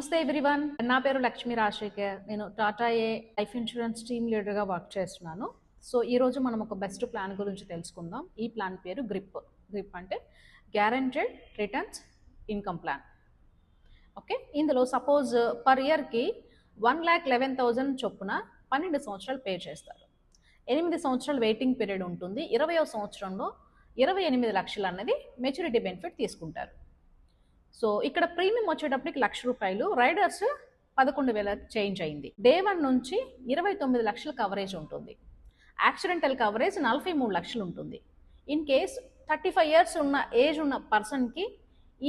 నమస్తే ఎవ్రీవన్. నా పేరు లక్ష్మీ రాజశేఖర్. నేను టాటా ఏ లైఫ్ ఇన్సూరెన్స్ టీమ్ లీడర్గా వర్క్ చేస్తున్నాను. సో ఈరోజు మనం ఒక బెస్ట్ ప్లాన్ గురించి తెలుసుకుందాం. ఈ ప్లాన్ పేరు గ్రిప్. గ్రిప్ అంటే guaranteed returns income plan. Okay, ఇందులో సపోజ్ పర్ ఇయర్కి 1,11,000 చొప్పున 12 సంవత్సరాలు పే చేస్తారు. 8 సంవత్సరాలు వెయిటింగ్ పీరియడ్ ఉంటుంది. 20వ సంవత్సరంలో 28 లక్షలు అన్నది మెచ్యూరిటీ బెనిఫిట్ తీసుకుంటారు. సో ఇక్కడ ప్రీమియం వచ్చేటప్పటికి ₹1,00,000, రైడర్స్ 11,000 చేంజ్ అయింది. డే 1 నుంచి 29 లక్షల కవరేజ్ ఉంటుంది. యాక్సిడెంటల్ కవరేజ్ 43 లక్షలు ఉంటుంది. ఇన్ కేస్ 35 ఇయర్స్ ఉన్న ఏజ్ ఉన్న పర్సన్కి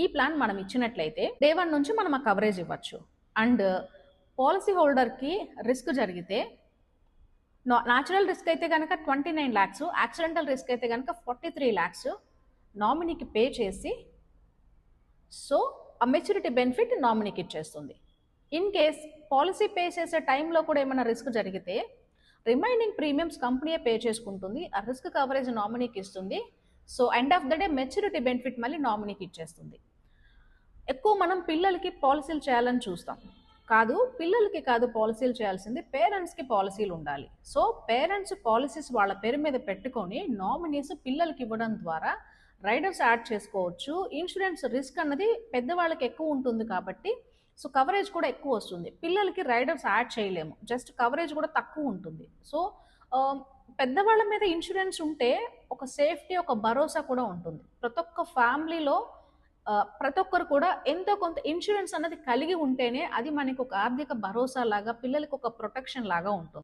ఈ ప్లాన్ మనం ఇచ్చినట్లయితే డే 1 నుంచి మనం ఆ కవరేజ్ ఇవ్వచ్చు. అండ్ పాలసీ హోల్డర్కి రిస్క్ జరిగితే న్యాచురల్ రిస్క్ అయితే కనుక 29 lakhs, యాక్సిడెంటల్ రిస్క్ అయితే కనుక 43 lakhs నామినీకి పే చేసి సో ఆ మెచ్యూరిటీ బెనిఫిట్ నామినీకి ఇచ్చేస్తుంది. ఇన్ కేస్ పాలసీ పే చేసే టైంలో కూడా ఏమైనా రిస్క్ జరిగితే రిమైనింగ్ ప్రీమియమ్స్ కంపెనీయే పే చేసుకుంటుంది. ఆ రిస్క్ కవరేజ్ నామినీకి ఇస్తుంది. So end of the day maturity benefit మళ్ళీ నామినీకి ఇచ్చేస్తుంది. ఎక్కువ మనం పిల్లలకి పాలసీలు చేయాలని చూస్తాం. పిల్లలకి కాదు పాలసీలు చేయాల్సింది, పేరెంట్స్కి పాలసీలు ఉండాలి. సో పేరెంట్స్ పాలసీస్ వాళ్ళ పేరు మీద పెట్టుకొని నామినీస్ పిల్లలకి ఇవ్వడం ద్వారా రైడర్స్ యాడ్ చేసుకోవచ్చు. ఇన్సూరెన్స్ రిస్క్ అన్నది పెద్దవాళ్ళకి ఎక్కువ ఉంటుంది కాబట్టి సో కవరేజ్ కూడా ఎక్కువ వస్తుంది. పిల్లలకి రైడర్స్ యాడ్ చేయలేము, జస్ట్ కవరేజ్ కూడా తక్కువ ఉంటుంది. సో పెద్దవాళ్ళ మీద ఇన్సూరెన్స్ ఉంటే ఒక సేఫ్టీ, ఒక భరోసా కూడా ఉంటుంది. ప్రతి ఒక్క ఫ్యామిలీలో ప్రతి ఒక్కరు కూడా ఎంతో కొంత ఇన్సూరెన్స్ అన్నది కలిగి ఉంటేనే అది మనకి ఒక ఆర్థిక భరోసా లాగా, పిల్లలకి ఒక ప్రొటెక్షన్ లాగా ఉంటుంది.